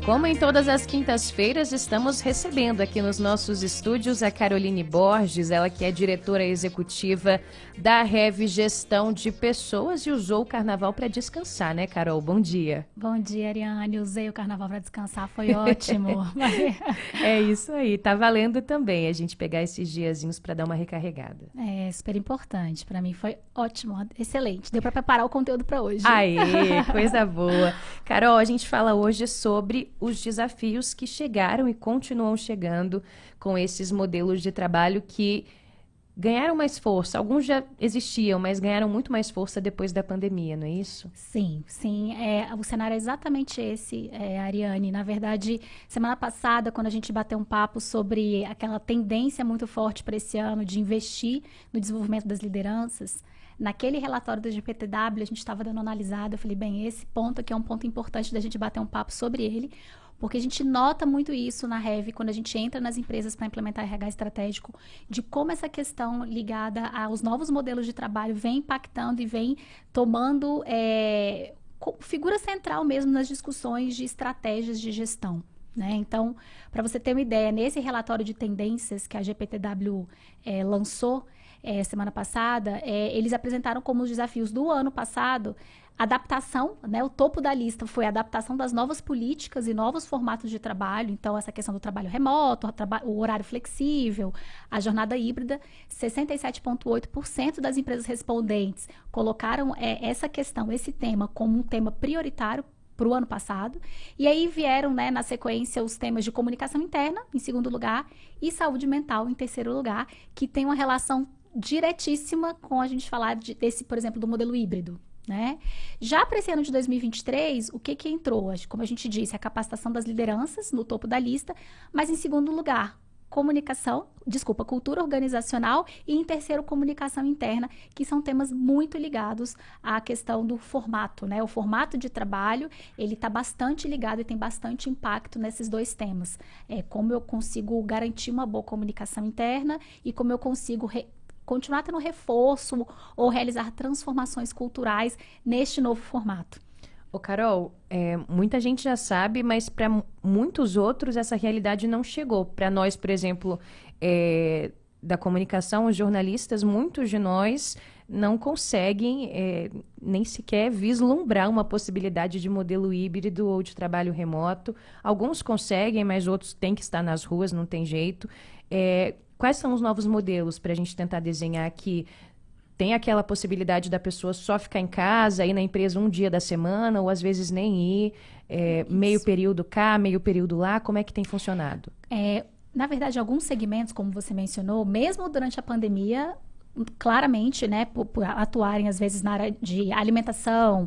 Como em todas as quintas-feiras, estamos recebendo aqui nos nossos estúdios a Caroline Borges, ela que é diretora executiva da Rev Gestão de Pessoas e usou o carnaval para descansar, né, Carol? Bom dia. Bom dia, Ariane. Usei o carnaval para descansar, foi ótimo. É isso aí, tá valendo também a gente pegar esses diazinhos para dar uma recarregada. É super importante, para mim foi ótimo, excelente. Deu para preparar o conteúdo para hoje. Aê, coisa boa. Carol, a gente fala hoje sobre os desafios que chegaram e continuam chegando com esses modelos de trabalho que ganharam mais força. Alguns já existiam, mas ganharam muito mais força depois da pandemia, não é isso? Sim. O cenário é exatamente esse, Ariane. Na verdade, semana passada, quando a gente bateu um papo sobre aquela tendência muito forte para esse ano de investir no desenvolvimento das lideranças, naquele relatório do GPTW, a gente estava dando uma analisada, eu falei, bem, esse ponto aqui é um ponto importante da gente bater um papo sobre ele, porque a gente nota muito isso na Rev, quando a gente entra nas empresas para implementar RH estratégico, de como essa questão ligada aos novos modelos de trabalho vem impactando e vem tomando figura central mesmo nas discussões de estratégias de gestão. Né? Então, para você ter uma ideia, nesse relatório de tendências que a GPTW lançou semana passada, eles apresentaram como os desafios do ano passado adaptação, né? O topo da lista foi a adaptação das novas políticas e novos formatos de trabalho. Então, essa questão do trabalho remoto, o horário flexível, a jornada híbrida. 67,8% das empresas respondentes colocaram essa questão, esse tema, como um tema prioritário para o ano passado. E aí vieram, né, na sequência, os temas de comunicação interna, em segundo lugar, e saúde mental, em terceiro lugar, que tem uma relação diretíssima com a gente falar desse, por exemplo, do modelo híbrido. Né? Já para esse ano de 2023, o que entrou? Como a gente disse, a capacitação das lideranças no topo da lista, mas em segundo lugar, cultura organizacional e em terceiro, comunicação interna, que são temas muito ligados à questão do formato, né? O formato de trabalho, ele está bastante ligado e tem bastante impacto nesses dois temas. Como eu consigo garantir uma boa comunicação interna e como eu consigo continuar tendo reforço ou realizar transformações culturais neste novo formato. Ô Carol, muita gente já sabe, mas para muitos outros essa realidade não chegou. Para nós, por exemplo, da comunicação, os jornalistas, muitos de nós não conseguem nem sequer vislumbrar uma possibilidade de modelo híbrido ou de trabalho remoto. Alguns conseguem, mas outros têm que estar nas ruas, não tem jeito. Quais são os novos modelos para a gente tentar desenhar que tem aquela possibilidade da pessoa só ficar em casa, ir na empresa um dia da semana, ou às vezes nem ir, meio período cá, meio período lá? Como é que tem funcionado? Na verdade, alguns segmentos, como você mencionou, mesmo durante a pandemia, claramente, né, por atuarem às vezes na área de alimentação,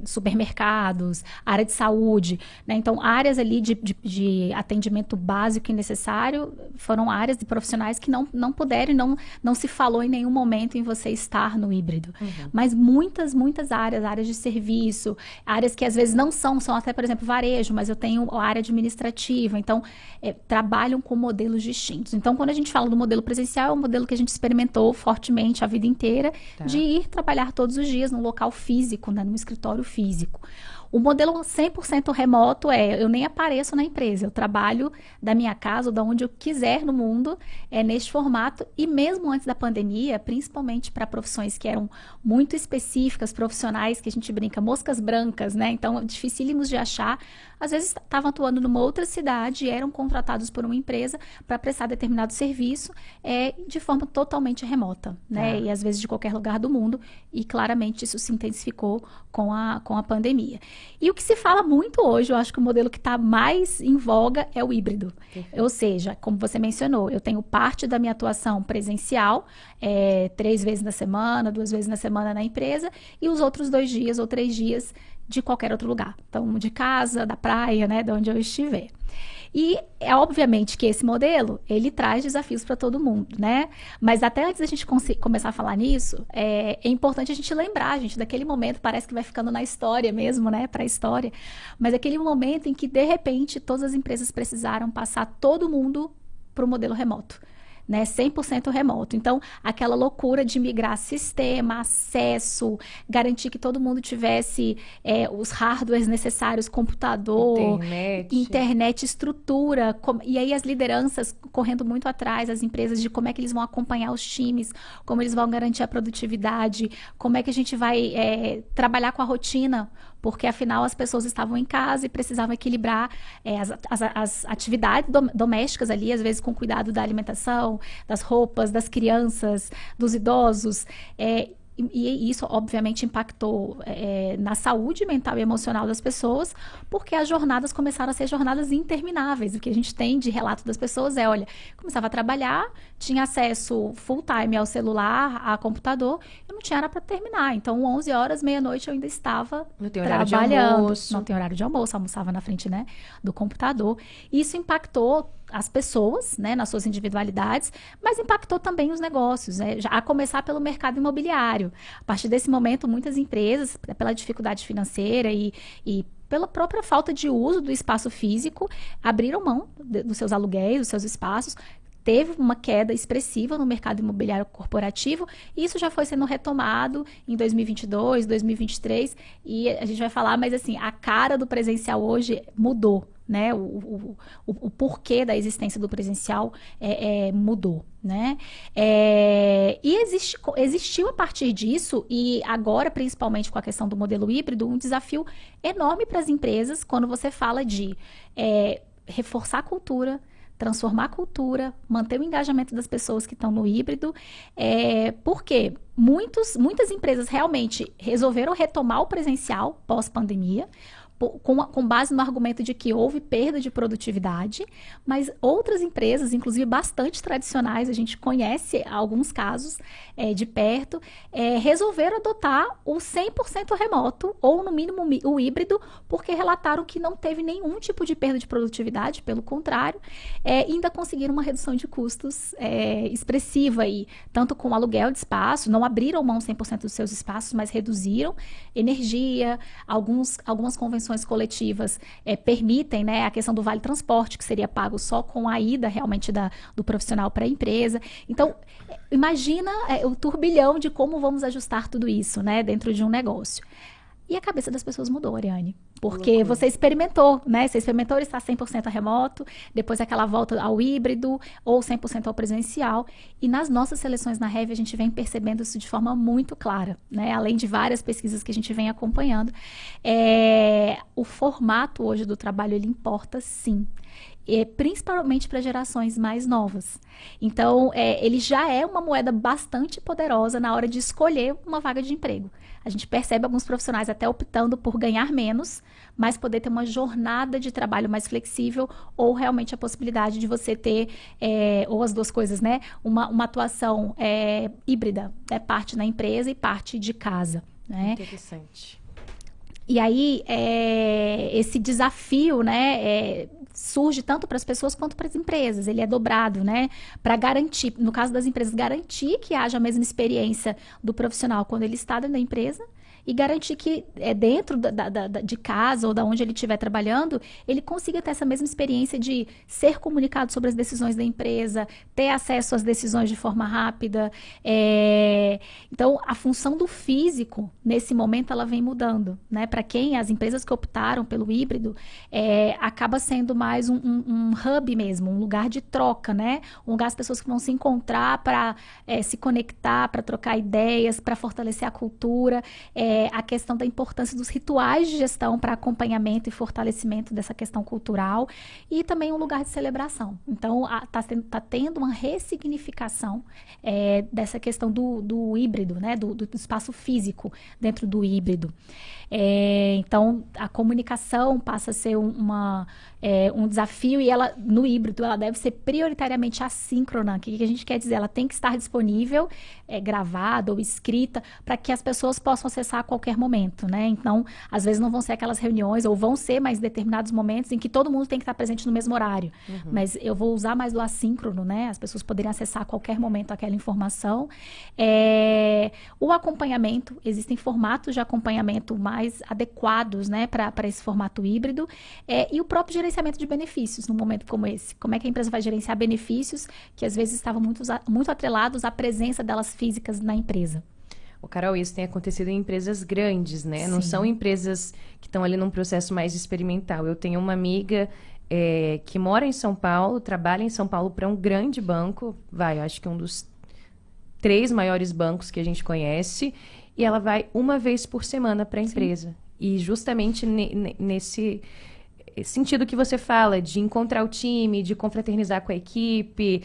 supermercados, área de saúde, né? Então áreas ali de atendimento básico e necessário foram áreas de profissionais que não puderam, não se falou em nenhum momento em você estar no híbrido. Mas muitas áreas de serviço, áreas que às vezes não são até, por exemplo, varejo, mas eu tenho a área administrativa, então trabalham com modelos distintos. Então, quando a gente fala do modelo presencial, é um modelo que a gente experimentou fortemente a vida inteira, de ir trabalhar todos os dias num local físico, né, num escritório físico. O modelo 100% remoto eu nem apareço na empresa, eu trabalho da minha casa ou de onde eu quiser no mundo, neste formato, e mesmo antes da pandemia, principalmente para profissões que eram muito específicas, profissionais que a gente brinca, moscas brancas, né? Então, dificílimos de achar, às vezes estavam atuando numa outra cidade e eram contratados por uma empresa para prestar determinado serviço de forma totalmente remota, né? E às vezes de qualquer lugar do mundo, e claramente isso se intensificou com a pandemia. E o que se fala muito hoje, eu acho que o modelo que está mais em voga é o híbrido. Ou seja, como você mencionou, eu tenho parte da minha atuação presencial, 3 vezes na semana, 2 vezes na semana na empresa, e os outros 2 dias ou 3 dias de qualquer outro lugar. Então, de casa, da praia, né, de onde eu estiver. E obviamente que esse modelo, ele traz desafios para todo mundo, né? Mas até antes da gente começar a falar nisso, é importante a gente lembrar, gente, daquele momento, parece que vai ficando na história mesmo, né? Para a história. Mas aquele momento em que, de repente, todas as empresas precisaram passar todo mundo para o modelo remoto. né, 100% remoto. Então, aquela loucura de migrar sistema, acesso, garantir que todo mundo tivesse os hardwares necessários, computador, internet, estrutura, e aí as lideranças correndo muito atrás, as empresas, de como é que eles vão acompanhar os times, como eles vão garantir a produtividade, como é que a gente vai trabalhar com a rotina, porque afinal as pessoas estavam em casa e precisavam equilibrar as atividades domésticas ali, às vezes com cuidado da alimentação, das roupas, das crianças, dos idosos, e isso, obviamente, impactou na saúde mental e emocional das pessoas, porque as jornadas começaram a ser jornadas intermináveis. O que a gente tem de relato das pessoas olha, começava a trabalhar, tinha acesso full time ao celular, a computador, eu não tinha hora para terminar. Então, 11 horas, meia-noite, eu ainda estava trabalhando. Não tem horário de almoço, almoçava na frente, né, do computador. Isso impactou as pessoas, né, nas suas individualidades, mas impactou também os negócios, né, a começar pelo mercado imobiliário. A partir desse momento, muitas empresas, pela dificuldade financeira e pela própria falta de uso do espaço físico, abriram mão dos seus aluguéis, dos seus espaços. Teve uma queda expressiva no mercado imobiliário corporativo, e isso já foi sendo retomado em 2022, 2023, e a gente vai falar, mas assim, a cara do presencial hoje mudou, né? O porquê da existência do presencial mudou, né? E existiu a partir disso, e agora, principalmente com a questão do modelo híbrido, um desafio enorme para as empresas quando você fala de reforçar a cultura, transformar a cultura, manter o engajamento das pessoas que estão no híbrido, porque muitas empresas realmente resolveram retomar o presencial pós-pandemia, com base no argumento de que houve perda de produtividade, mas outras empresas, inclusive bastante tradicionais, a gente conhece alguns casos de perto, resolveram adotar o 100% remoto, ou no mínimo o híbrido, porque relataram que não teve nenhum tipo de perda de produtividade, pelo contrário, ainda conseguiram uma redução de custos expressiva, e tanto com o aluguel de espaço, não abriram mão 100% dos seus espaços, mas reduziram energia, algumas convenções coletivas permitem, né, a questão do vale transporte, que seria pago só com a ida realmente do profissional para a empresa. Então, imagina o turbilhão de como vamos ajustar tudo isso, né, dentro de um negócio. E a cabeça das pessoas mudou, Ariane. Porque você experimentou, né? Você experimentou estar 100% remoto, depois aquela volta ao híbrido, ou 100% ao presencial. E nas nossas seleções na Rev, a gente vem percebendo isso de forma muito clara, né? Além de várias pesquisas que a gente vem acompanhando. O formato hoje do trabalho, ele importa sim. Principalmente para gerações mais novas. Então, ele já é uma moeda bastante poderosa na hora de escolher uma vaga de emprego. A gente percebe alguns profissionais até optando por ganhar menos, mas poder ter uma jornada de trabalho mais flexível, ou realmente a possibilidade de você ter, ou as duas coisas, né? Uma atuação híbrida, né? Parte na empresa e parte de casa, né? Interessante. E aí, esse desafio, né, surge tanto para as pessoas quanto para as empresas. Ele é dobrado, né, para garantir, no caso das empresas, garantir que haja a mesma experiência do profissional quando ele está dentro da empresa, e garantir que dentro de casa ou da onde ele estiver trabalhando, ele consiga ter essa mesma experiência de ser comunicado sobre as decisões da empresa, ter acesso às decisões de forma rápida. Então, a função do físico, nesse momento, ela vem mudando, né? Para quem, as empresas que optaram pelo híbrido, acaba sendo mais um hub mesmo, um lugar de troca, né? Um lugar as pessoas que vão se encontrar para se conectar, para trocar ideias, para fortalecer a cultura, a questão da importância dos rituais de gestão para acompanhamento e fortalecimento dessa questão cultural, e também um lugar de celebração. Então, tá tendo uma ressignificação dessa questão do híbrido, né? Do espaço físico dentro do híbrido. Então, a comunicação passa a ser um desafio, e ela, no híbrido, ela deve ser prioritariamente assíncrona. O que a gente quer dizer? Ela tem que estar disponível, gravada ou escrita, para que as pessoas possam acessar a qualquer momento, né? Então, às vezes não vão ser aquelas reuniões, ou vão ser mais determinados momentos em que todo mundo tem que estar presente no mesmo horário. Mas eu vou usar mais do assíncrono, né? As pessoas poderem acessar a qualquer momento aquela informação. O acompanhamento, existem formatos de acompanhamento mais adequados, né, para esse formato híbrido. E o próprio gerenciamento de benefícios num momento como esse. Como é que a empresa vai gerenciar benefícios que às vezes estavam muito atrelados à presença delas físicas na empresa. O Carol, isso tem acontecido em empresas grandes, né? Sim. Não são empresas que estão ali num processo mais experimental. Eu tenho uma amiga que mora em São Paulo, trabalha em São Paulo para um grande banco, eu acho que um dos 3 maiores bancos que a gente conhece, e ela vai uma vez por semana para a empresa. Sim. E justamente nesse sentido que você fala, de encontrar o time, de confraternizar com a equipe,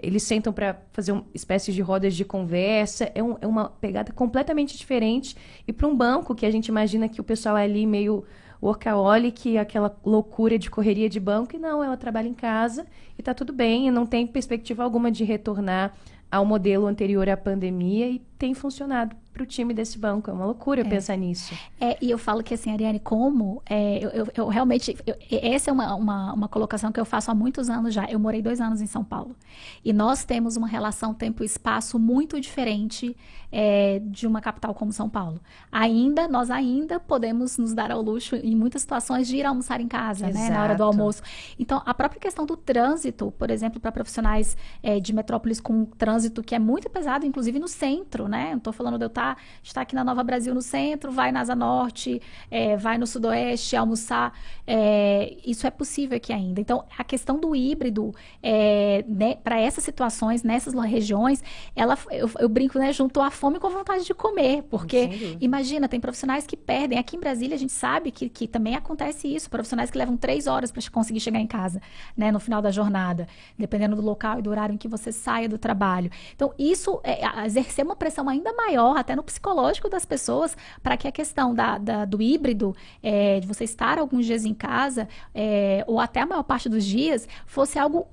eles sentam para fazer uma espécie de rodas de conversa, é uma pegada completamente diferente. E para um banco que a gente imagina que o pessoal é ali meio workaholic, aquela loucura de correria de banco, e não, ela trabalha em casa e está tudo bem, e não tem perspectiva alguma de retornar ao modelo anterior à pandemia, e tem funcionado para o time desse banco. É uma loucura pensar nisso. E eu falo que assim, Ariane, eu realmente... essa é uma colocação que eu faço há muitos anos já. Eu morei 2 anos em São Paulo. E nós temos uma relação tempo e espaço muito diferente de uma capital como São Paulo. Nós ainda podemos nos dar ao luxo, em muitas situações, de ir almoçar em casa, né, na hora do almoço. Então, a própria questão do trânsito, por exemplo, para profissionais de metrópoles com trânsito que é muito pesado, inclusive no centro, né? Não estou falando de eu estar aqui na Nova Brasil no centro, vai na Asa Norte, vai no Sudoeste almoçar. Isso é possível aqui ainda. Então, a questão do híbrido, né, para essas situações, nessas regiões, eu brinco, né, junto à fome com a vontade de comer. Porque, imagina, tem profissionais que perdem. Aqui em Brasília, a gente sabe que também acontece isso. Profissionais que levam 3 horas para conseguir chegar em casa, né, no final da jornada, dependendo do local e do horário em que você saia do trabalho. Então, isso exercer uma pressão ainda maior, até no psicológico das pessoas, para que a questão do híbrido, de você estar alguns dias em casa, ou até a maior parte dos dias, fosse algo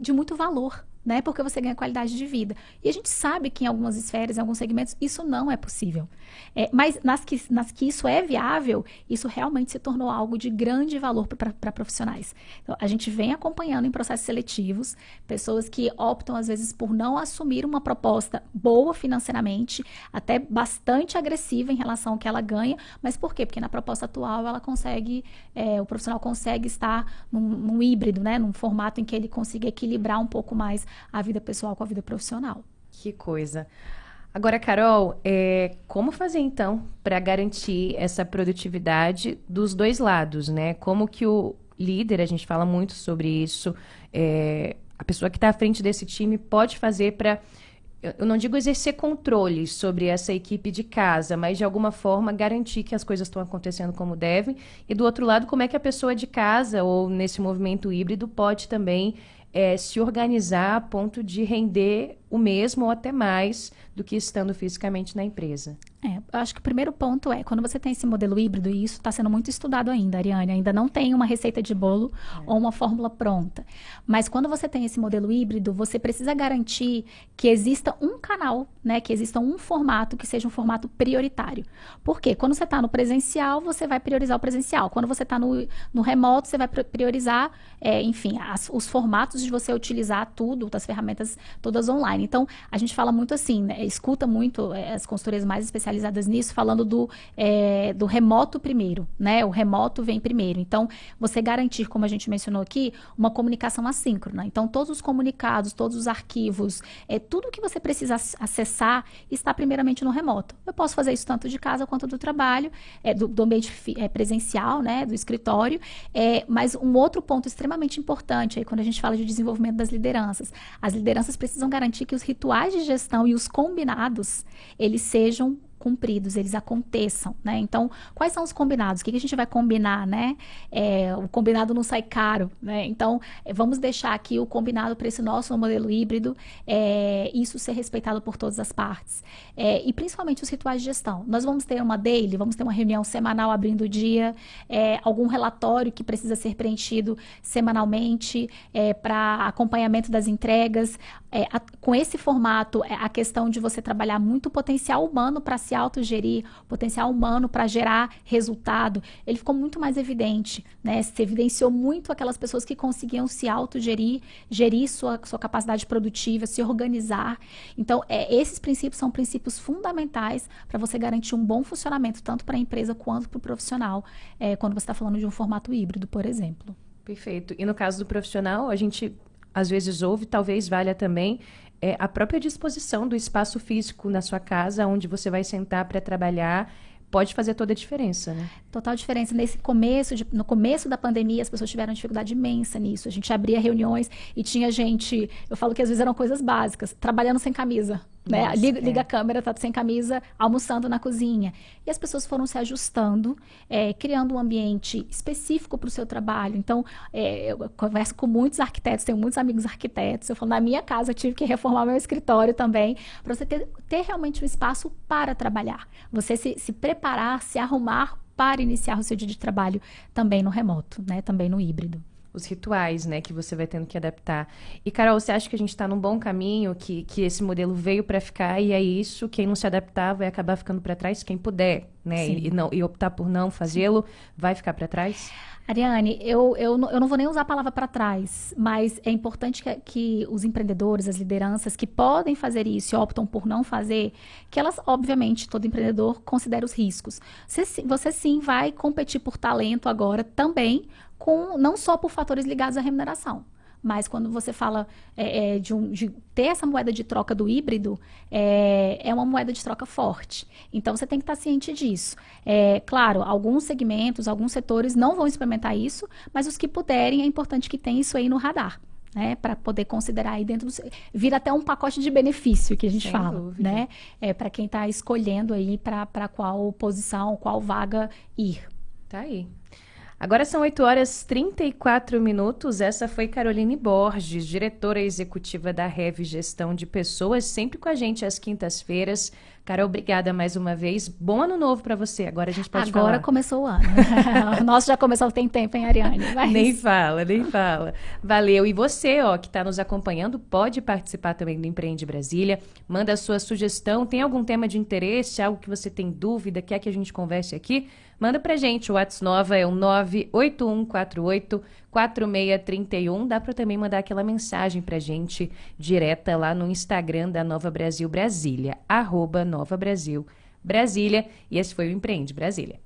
de muito valor. Né? Porque você ganha qualidade de vida. E a gente sabe que em algumas esferas, em alguns segmentos, isso não é possível. Mas nas que isso é viável, isso realmente se tornou algo de grande valor para profissionais. Então, a gente vem acompanhando em processos seletivos pessoas que optam, às vezes, por não assumir uma proposta boa financeiramente, até bastante agressiva em relação ao que ela ganha. Mas por quê? Porque na proposta atual ela consegue, o profissional consegue estar num híbrido, né? Num formato em que ele consiga equilibrar um pouco mais a vida pessoal com a vida profissional. Que coisa. Agora, Carol, como fazer então para garantir essa produtividade dos 2 lados, né? Como que o líder, a gente fala muito sobre isso, a pessoa que está à frente desse time pode fazer para, eu não digo exercer controle sobre essa equipe de casa, mas de alguma forma garantir que as coisas estão acontecendo como devem. E do outro lado, como é que a pessoa de casa ou nesse movimento híbrido pode também se organizar a ponto de render o mesmo ou até mais do que estando fisicamente na empresa. Eu acho que o primeiro ponto quando você tem esse modelo híbrido, e isso está sendo muito estudado ainda, Ariane, ainda não tem uma receita de bolo ou uma fórmula pronta. Mas quando você tem esse modelo híbrido, você precisa garantir que exista um canal, né, que exista um formato que seja um formato prioritário. Por quê? Quando você está no presencial, você vai priorizar o presencial. Quando você está no remoto, você vai priorizar, enfim, os formatos de você utilizar tudo, das ferramentas todas online. Então, a gente fala muito assim, né, escuta muito as consultorias mais especializadas nisso, falando do remoto primeiro, né? O remoto vem primeiro. Então, você garantir, como a gente mencionou aqui, uma comunicação assíncrona. Então, todos os comunicados, todos os arquivos, tudo que você precisa acessar está primeiramente no remoto. Eu posso fazer isso tanto de casa quanto do trabalho, do ambiente presencial, né? Do escritório. Mas um outro ponto extremamente importante, aí, quando a gente fala de desenvolvimento das lideranças, as lideranças precisam garantir que os rituais de gestão e os combinados, eles sejam cumpridos, eles aconteçam, né? Então, quais são os combinados? O que a gente vai combinar, né? O combinado não sai caro, né? Então, vamos deixar aqui o combinado para esse nosso modelo híbrido, isso ser respeitado por todas as partes. E principalmente os rituais de gestão. Nós vamos ter uma daily, vamos ter uma reunião semanal abrindo o dia, algum relatório que precisa ser preenchido semanalmente, para acompanhamento das entregas. Com esse formato, a questão de você trabalhar muito o potencial humano para se autogerir, o potencial humano para gerar resultado, ele ficou muito mais evidente, né? Se evidenciou muito aquelas pessoas que conseguiam se autogerir, gerir sua capacidade produtiva, se organizar. Então, esses princípios são princípios fundamentais para você garantir um bom funcionamento, tanto para a empresa quanto para o profissional, quando você está falando de um formato híbrido, por exemplo. Perfeito. E no caso do profissional, a gente às vezes ouve, talvez valha também, a própria disposição do espaço físico na sua casa, onde você vai sentar para trabalhar, pode fazer toda a diferença, né? Total diferença. No começo da pandemia, as pessoas tiveram dificuldade imensa nisso. A gente abria reuniões e tinha gente, eu falo que às vezes eram coisas básicas, trabalhando sem camisa. Né? Nossa, Liga a câmera, tá sem camisa, almoçando na cozinha. E as pessoas foram se ajustando, criando um ambiente específico para o seu trabalho. Então, eu converso com muitos arquitetos, tenho muitos amigos arquitetos. Eu falo, na minha casa eu tive que reformar meu escritório também, para você ter realmente um espaço para trabalhar. Você se preparar, se arrumar para iniciar o seu dia de trabalho também no remoto, né? Também no híbrido. Os rituais, né, que você vai tendo que adaptar. E, Carol, você acha que a gente está num bom caminho, que esse modelo veio para ficar e é isso, quem não se adaptar vai acabar ficando para trás, quem puder, né, e optar por não fazê-lo, vai ficar para trás? Ariane, eu não vou nem usar a palavra para trás, mas é importante que os empreendedores, as lideranças que podem fazer isso e optam por não fazer, que elas, obviamente, todo empreendedor considera os riscos. Você sim vai competir por talento agora também, não só por fatores ligados à remuneração. Mas quando você fala de ter essa moeda de troca do híbrido, é uma moeda de troca forte. Então, você tem que estar ciente disso. Claro, alguns segmentos, alguns setores não vão experimentar isso, mas os que puderem, é importante que tenham isso aí no radar. Né, para poder considerar aí dentro vira até um pacote de benefício que a gente fala, né? Para quem está escolhendo aí para qual posição, qual vaga ir. Tá aí. Agora são 8h34. Essa foi Caroline Borges, diretora executiva da Rev Gestão de Pessoas, sempre com a gente às quintas-feiras. Carol, obrigada mais uma vez. Bom ano novo para você. Agora a gente pode falar. Agora começou o ano. O nosso já começou tem tempo, hein, Ariane? Mas... Nem fala. Valeu. E você, que está nos acompanhando, pode participar também do Empreende Brasília. Manda a sua sugestão. Tem algum tema de interesse, algo que você tem dúvida, quer que a gente converse aqui? Manda pra gente. O WhatsApp Nova é o 981484631. Dá para também mandar aquela mensagem pra gente direta lá no Instagram da Nova Brasil Brasília, @Nova Brasil Brasília. E esse foi o Empreende Brasília.